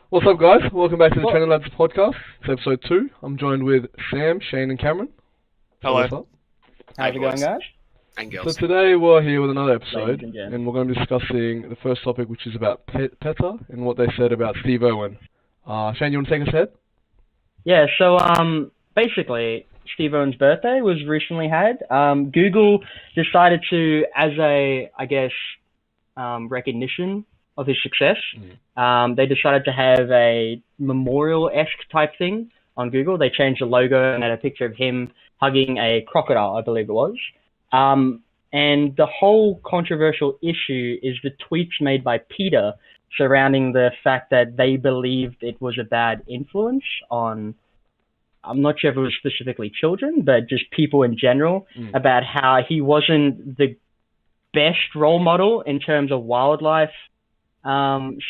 What's up, guys? Welcome back to the TrendinLads Podcast. It's episode 2. I'm joined with Sam, Shane, and Cameron. Hello. What's up? How's it going, guys? And girls. So today we're here with another episode, and gents. and we're going to be discussing the first topic, which is about PETA and what they said about Steve Irwin. Shane, you want to take us ahead? Yeah, so basically, Steve Irwin's birthday was recently had. Google decided to, as a, recognition of his success, they decided to have a memorial-esque type thing on Google. They changed the logo and had a picture of him hugging a crocodile, I believe it was. And the whole controversial issue is the tweets made by PETA surrounding the fact that they believed it was a bad influence on, I'm not sure if it was specifically children, but just people in general, about how he wasn't the best role model in terms of wildlife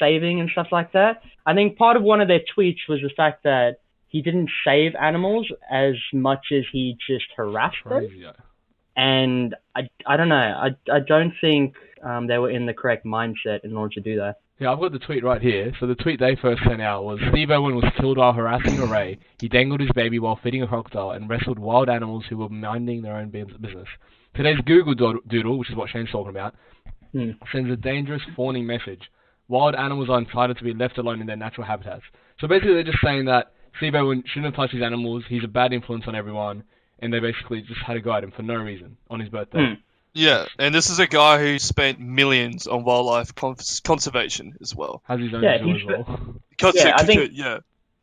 saving and stuff like that. I think part of one of their tweets was the fact that he didn't save animals as much as he just harassed them. Yeah. And I don't know. I don't think they were in the correct mindset in order to do that. Yeah, I've got the tweet right here. So the tweet they first sent out was, Steve Irwin was killed while harassing a ray. He dangled his baby while feeding a crocodile and wrestled wild animals who were minding their own business. Today's Google Doodle, which is what Shane's talking about, sends a dangerous warning message. Wild animals are entitled to be left alone in their natural habitats. So basically they're just saying that Steve Irwin shouldn't have touched these animals, he's a bad influence on everyone, and they basically just had to go at him for no reason on his birthday. Yeah, and this is a guy who spent millions on wildlife conservation as well. Has his own Yeah, deal as well.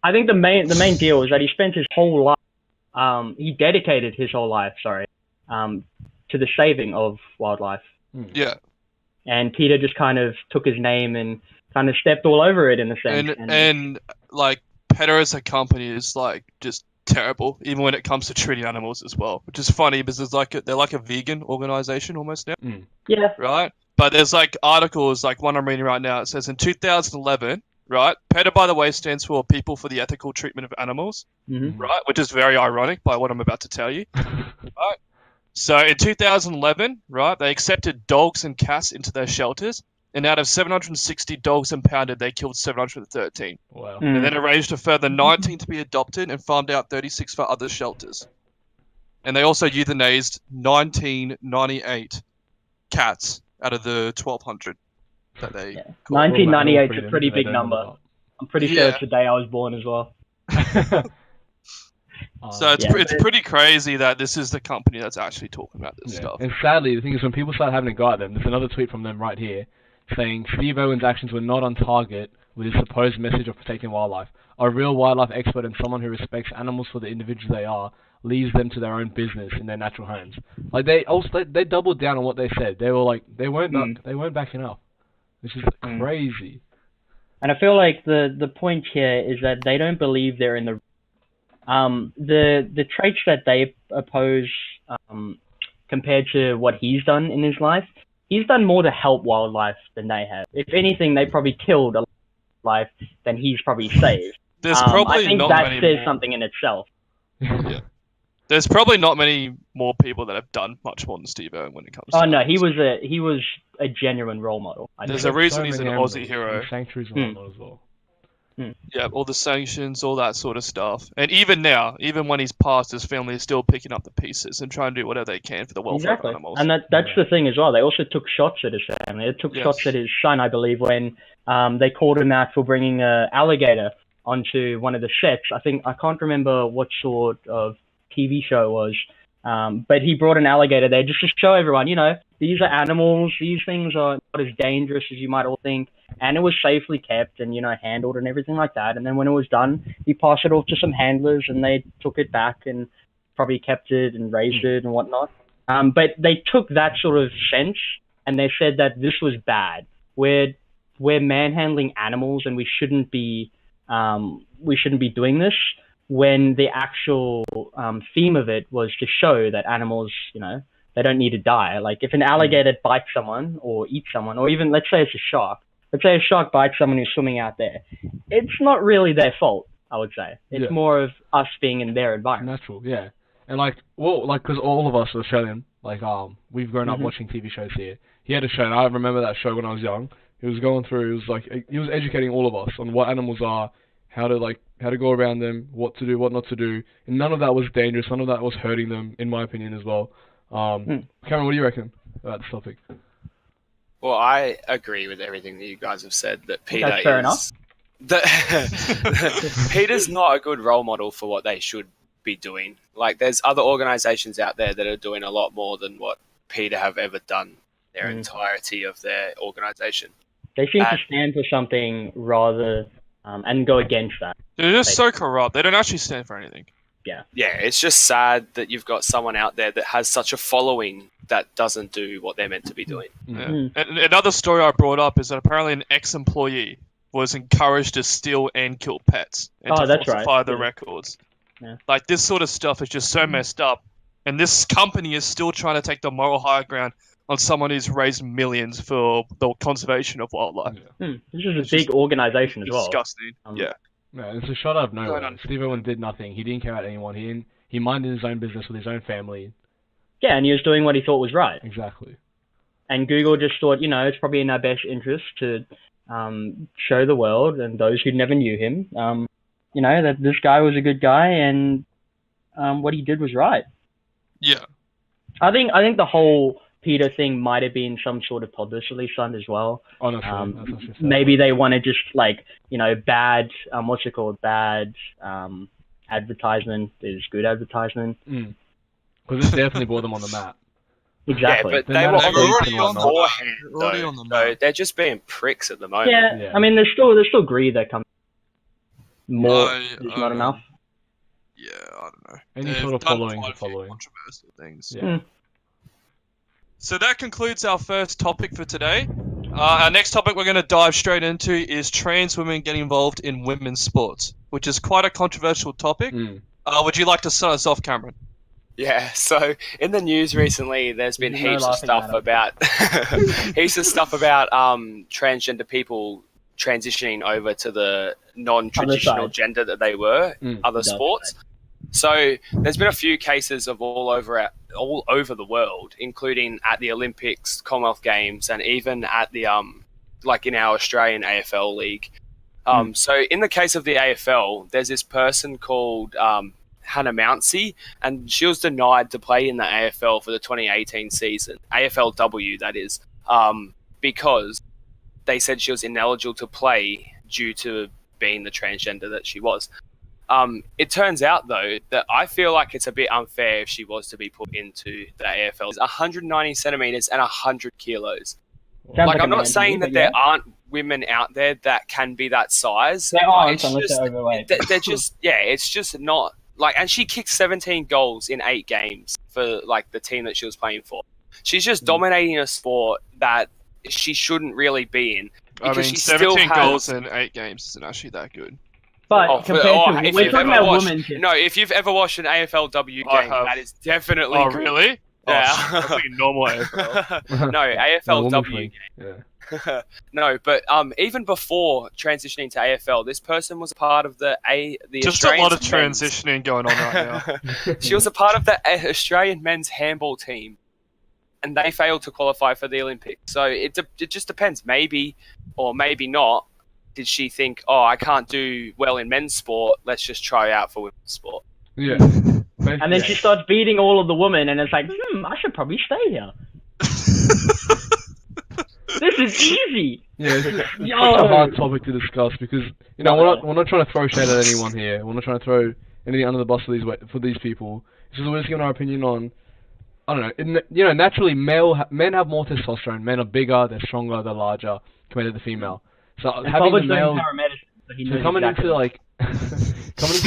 I think the main deal is that he spent his whole life, he dedicated his whole life, to the saving of wildlife. Yeah. And PETA just kind of took his name and kind of stepped all over it in a sense. And like, PETA as a company is like just terrible, even when it comes to treating animals as well, which is funny because they're like a vegan organization almost now. Yeah. Right? But there's like articles, like one I'm reading right now, it says in 2011, right? PETA, by the way, stands for People for the Ethical Treatment of Animals, right? Which is very ironic by what I'm about to tell you, right? So in 2011, right, they accepted dogs and cats into their shelters, and out of 760 dogs impounded, they killed 713. Wow. And then arranged a further 19 to be adopted and farmed out 36 for other shelters. And they also euthanized 1998 cats out of the 1,200 that they... 1998 is a pretty big number. I'm pretty sure it's the day I was born as well. So it's pretty crazy that this is the company that's actually talking about this stuff. And sadly, the thing is, when people start having a go at them, there's another tweet from them right here saying Steve Irwin's actions were not on target with his supposed message of protecting wildlife. A real wildlife expert and someone who respects animals for the individuals they are leaves them to their own business in their natural homes. Like they doubled down on what they said. They were like they weren't backing up. This is crazy. And I feel like the point here is that they don't believe they're in the traits that they oppose compared to what he's done in his life. He's done more to help wildlife than they have. If anything, they probably killed a lot of life than he's probably saved. There's probably I think not that many says more. something in itself. Yeah. There's probably not many more people that have done much more than Steve Irwin when it comes to Oh no, animals. he was a genuine role model. There's a reason he's an Aussie hero. Sanctuaries and whatnot as well. Yeah, all the sanctions, all that sort of stuff. And even now, even when he's passed, his family is still picking up the pieces and trying to do whatever they can for the welfare of animals. And that's the thing as well. They also took shots at his family. They took shots at his son, I believe, when they called him out for bringing an alligator onto one of the sets. I can't remember what sort of TV show it was, but he brought an alligator there just to show everyone, these are animals. These things are not as dangerous as you might all think. And it was safely kept and, handled and everything like that. And then when it was done, he passed it off to some handlers and they took it back and probably kept it and raised it and whatnot. But they took that sort of sense and they said that this was bad. We're manhandling animals and we shouldn't be doing this, when the actual theme of it was to show that animals, they don't need to die. Like if an alligator bites someone or eats someone, or even let's say it's a shark. Let's say a shark bites someone who's swimming out there. It's not really their fault, I would say. It's more of us being in their environment. Natural, yeah. And because all of us are Australian, we've grown up watching TV shows here. He had a show, and I remember that show when I was young. He was going through. He was educating all of us on what animals are, how to go around them, what to do, what not to do, and none of that was dangerous. None of that was hurting them, in my opinion, as well. Cameron, what do you reckon about this topic? Well, I agree with everything that you guys have said. That PETA That's fair enough. PETA's not a good role model for what they should be doing. Like, there's other organisations out there that are doing a lot more than what PETA have ever done their entirety of their organisation. They seem to stand for something rather and go against that. They're just so corrupt. They don't actually stand for anything. Yeah, it's just sad that you've got someone out there that has such a following that doesn't do what they're meant to be doing. Yeah. And another story I brought up is that apparently an ex-employee was encouraged to steal and kill pets and to falsify the records. Yeah. Like, this sort of stuff is just so messed up, and this company is still trying to take the moral high ground on someone who's raised millions for the conservation of wildlife. This is a big organisation as well. Disgusting. Yeah. No, it's a shot out of nowhere. Steve Irwin did nothing. He didn't care about anyone. He minded his own business with his own family. Yeah, and he was doing what he thought was right. Exactly. And Google just thought, it's probably in our best interest to show the world and those who never knew him, that this guy was a good guy and what he did was right. Yeah. I think the whole PETA thing might have been some sort of publicity stunt as well. Honestly, maybe they want to just bad, bad advertisement is good advertisement. Because it definitely brought them on the map. Exactly. Yeah, but they were already on the map. So they're just being pricks at the moment. Yeah. I mean, there's still greed that comes. More is not enough. Yeah, I don't know. Any sort of following. Controversial things. Yeah. So that concludes our first topic for today. Our next topic we're going to dive straight into is trans women getting involved in women's sports, which is quite a controversial topic. Would you like to start us off, Cameron? Yeah, so in the news recently, there's been heaps of stuff about transgender people transitioning over to the non-traditional gender that they were, other sports. So there's been a few cases of all over the world, including at the Olympics, Commonwealth Games, and even at the in our Australian AFL league. So in the case of the AFL, there's this person called Hannah Mounsey, and she was denied to play in the AFL for the 2018 season, AFLW that is, because they said she was ineligible to play due to being the transgender that she was. It turns out, though, that I feel like it's a bit unfair if she was to be put into the AFL. It's 190 centimeters and 100 kilos. I'm not saying that there aren't women out there that can be that size. There aren't, unless they're overweight. They're just, it's just not, and she kicked 17 goals in 8 games for, the team that she was playing for. She's just dominating a sport that she shouldn't really be in. I mean, 17 goals in 8 games isn't actually that good. But we're talking about women. No, if you've ever watched an AFLW game, that is definitely good. Really? Yeah. That's like normal AFL. No, AFLW game. Yeah. No, but even before transitioning to AFL, this person was part of the just Australian a lot of transitioning going on right now. She was a part of the Australian men's handball team, and they failed to qualify for the Olympics. So it just depends. Maybe or maybe not. Did she think, I can't do well in men's sport, let's just try out for women's sport? Yeah. And then she starts beating all of the women, and it's like, I should probably stay here. This is easy. Yeah, it's such a hard topic to discuss because, we're not trying to throw shade at anyone here. We're not trying to throw anything under the bus for these people. It's just we're just giving our opinion on, I don't know, naturally men have more testosterone. Men are bigger, they're stronger, they're larger compared to the female. So having the male coming into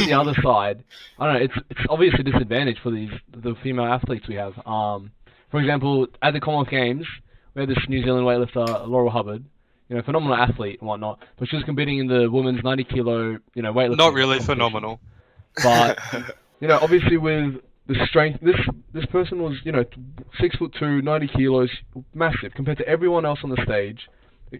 the other side, I don't know. It's obviously a disadvantage for the female athletes we have. For example, at the Commonwealth Games, we had this New Zealand weightlifter, Laurel Hubbard, phenomenal athlete and whatnot, but she was competing in the women's 90 kilo, weightlifting. Not really phenomenal, but obviously with the strength, this person was 6'2", 90 kilos, massive compared to everyone else on the stage.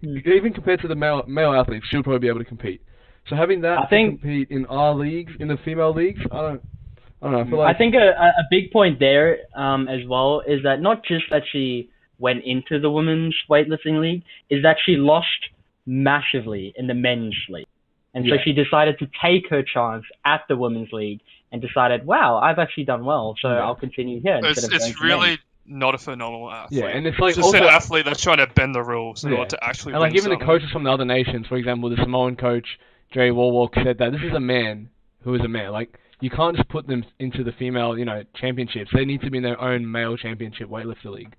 Even compared to the male athletes, she'll probably be able to compete. So having that compete in our leagues, in the female leagues, I don't know. I feel like I think a big point there as well is that not just that she went into the women's weightlifting league is that she lost massively in the men's league. And so she decided to take her chance at the women's league and decided, wow, I've actually done well, so I'll continue here. It's really not a phenomenal athlete. Yeah, and it's like just also an athlete that's trying to bend the rules in order to actually and like win even something. the coaches from the other nations, for example, the Samoan coach, Jerry Warwalk, said that this is a man who is a man. Like, you can't just put them into the female, championships. They need to be in their own male championship weightlifter league.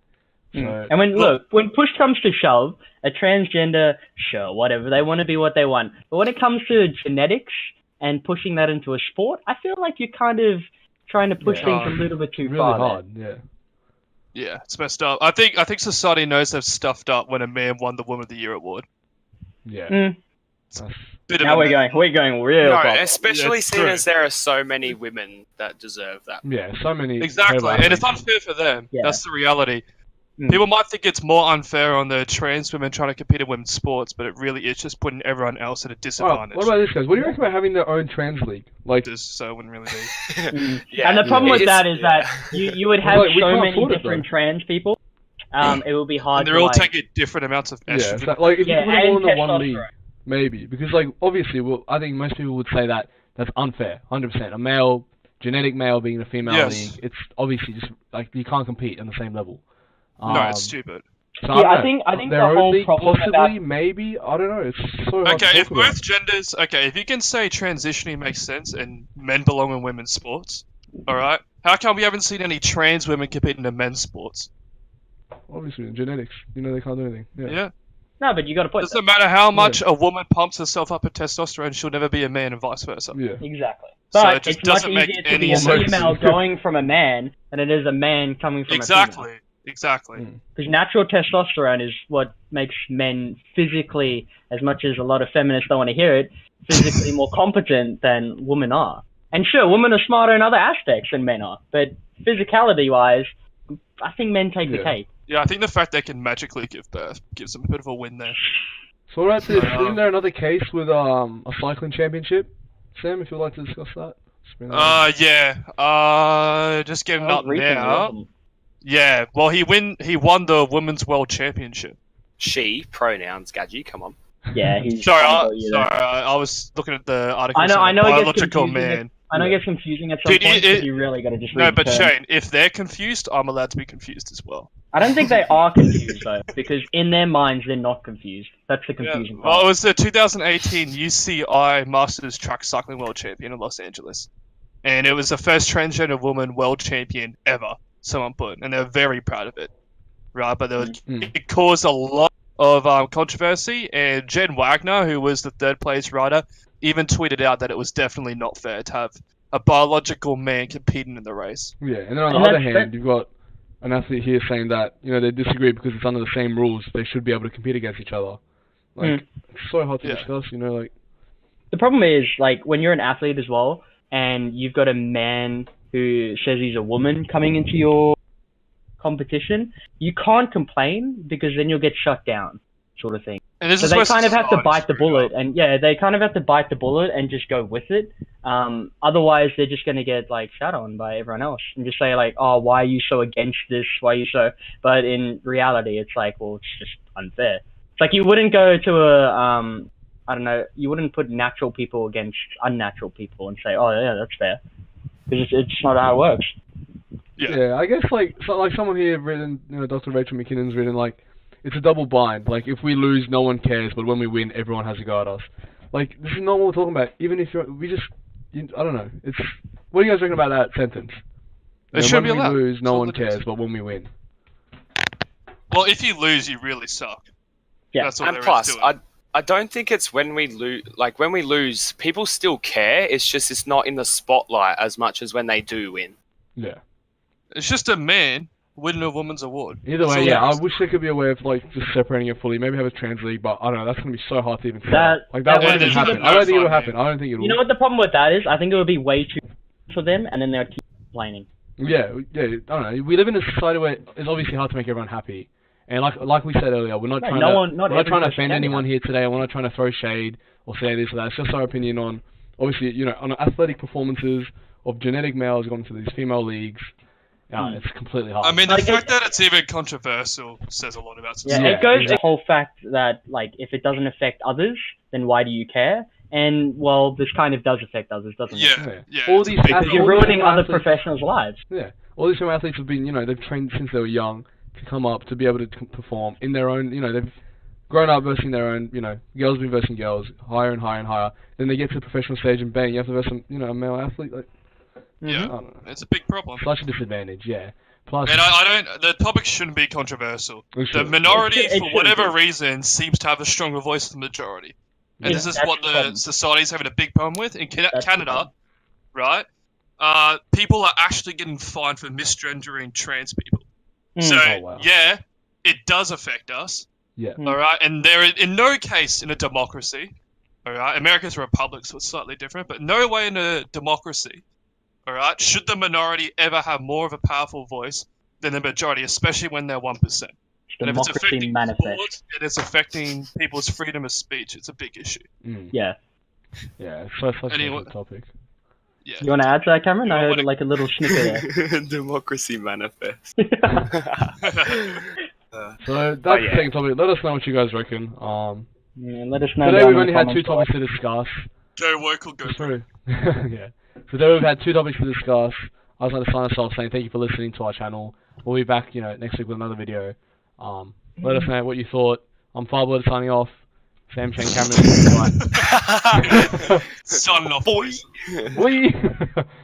So, and when push comes to shove, a transgender, sure, whatever, they want to be what they want. But when it comes to genetics and pushing that into a sport, I feel like you're kind of trying to push things a little bit too far. Really hard, Yeah, it's messed up. I think society knows they've stuffed up when a man won the Woman of the Year award. Yeah. Now we're going real. No, especially seeing as there are so many women that deserve that. Yeah, so many. Exactly, and it's unfair for them. Yeah. That's the reality. People might think it's more unfair on the trans women trying to compete in women's sports, but it really is just putting everyone else at a disadvantage. What about this, guys? What do you reckon about having their own trans league? Like, so it wouldn't really be. And the problem with that is that you would have so many different trans people. It will be hard. And they're all taking different amounts of estrogen. Yeah, so, like if you put them all into one league, maybe because like obviously, I think most people would say that that's unfair, 100%. A male, genetic male being in a female league, it's obviously just like you can't compete on the same level. No, it's stupid. So I think the whole problem possibly, maybe, I don't know, it's so hard Okay, to if both genders, if you can say transitioning makes sense and men belong in women's sports, alright, how come we haven't seen any trans women competing in men's sports? Obviously, genetics, they can't do anything. Yeah. No, but you got to put. Doesn't matter how much a woman pumps herself up with testosterone, she'll never be a man, and vice versa. Yeah, exactly. So but it just it's much doesn't make easier to any be a sense. female going from a man than it is a man coming from a female. Exactly. Because natural testosterone is what makes men physically, as much as a lot of feminists don't want to hear it, physically more competent than women are. And sure, women are smarter in other aspects than men are, but physicality-wise, I think men take the cake. Yeah, I think the fact they can magically give birth gives them a bit of a win there. So what about this? Isn't there another case with a cycling championship? Sam, if you'd like to discuss that. Just getting up now. Yeah, well, he won the Women's World Championship. She, pronouns, Gadgy, come on. Yeah, he's... Sorry, I was looking at the article. I know biological man. I know it gets confusing at some point, but you really got to just read No, but Shane, if they're confused, I'm allowed to be confused as well. I don't think they are confused, though, because in their minds, they're not confused. That's the confusing part. Well, it was the 2018 UCI Masters Track Cycling World Champion in Los Angeles. And it was the first transgender woman world champion ever, someone put, and they're very proud of it. Right, but it caused a lot of controversy, and Jen Wagner, who was the third place rider, even tweeted out that it was definitely not fair to have a biological man competing in the race. Yeah, and then on the other hand, you've got an athlete here saying that, they disagree because it's under the same rules, they should be able to compete against each other. Like, it's so hard to discuss, like... The problem is, like, when you're an athlete as well, and you've got a man who says he's a woman coming into your competition, you can't complain because then you'll get shut down, sort of thing. And so they kind of have to bite the bullet, and they kind of have to bite the bullet and just go with it. Otherwise, they're just going to get shat on by everyone else and just say "Oh, why are you so against this? Why are you so?" But in reality, it's well, it's just unfair. It's like you wouldn't go to a I don't know, you wouldn't put natural people against unnatural people and say, "Oh, yeah, that's fair," because it's not how it works. Yeah, I guess someone here written, Dr. Rachel McKinnon's written it's a double bind. Like, if we lose, no one cares, but when we win, everyone has a go at us. Like, this is not what we're talking about. Even if I don't know. What do you guys reckon about that sentence? It should be When allowed. we lose, no one cares, but when we win. Well, if you lose, you really suck. Yeah. That's what and plus, I don't think it's when we lose. Like, when we lose, people still care. It's just it's not in the spotlight as much as when they do win. Yeah. It's just a man winning a woman's award. Either way, I wish there could be a way of just separating it fully. Maybe have a trans league, but I don't know. That's gonna be so hard to even say. That won't even happen. I don't think it'll happen. I don't think it'll. You know what the problem with that is? I think it would be way too for them, and then they'll keep complaining. Yeah. I don't know. We live in a society where it's obviously hard to make everyone happy, and like we said earlier, we're not trying to offend anyone here today. We're not trying to throw shade or say this or that. It's just our opinion on, obviously, on athletic performances of genetic males going to these female leagues. It's completely hard. I mean, the fact that it's even controversial says a lot about society. Yeah, it goes the whole fact that, like, if it doesn't affect others, then why do you care? And, well, this kind of does affect others, doesn't it? Yeah. All these because you're ruining other professionals' lives. Yeah. All these athletes have been, they've trained since they were young to come up, to be able to perform in their own, they've grown up versing their own, girls been versing girls, higher and higher and higher. Then they get to the professional stage and bang, you have to verse a male athlete. Like, yeah, it's a big problem. Such a disadvantage, yeah. Plus, and the topic shouldn't be controversial. The minority, for whatever reason, seems to have a stronger voice than the majority. And this is what the society's having a big problem with. In Canada, right, people are actually getting fined for misgendering trans people. So, yeah, it does affect us. Yeah. All right, and there is, in no case in a democracy, all right, America's a republic, so it's slightly different, but no way in a democracy, all right, should the minority ever have more of a powerful voice than the majority, especially when they're 1%. And if it's affecting sports, and it's affecting people's freedom of speech, it's a big issue. Yeah. Yeah, it's such a good topic. Yeah. You want to add to that, Cameron? I heard like a little snippet there. Democracy manifest. So that's the second topic. Let us know what you guys reckon. Let us know. Today we've only had 2 topics to discuss. Go woke or go through. Yeah. So today we've had 2 topics to discuss. I was going to sign us off saying thank you for listening to our channel. We'll be back, next week with another video. Let us know what you thought. I'm Fireblood signing off. Sam, Shane, Cameron. Signing off, boys. Wee.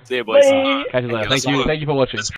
See you, boys. Catch you later. Thank you for watching.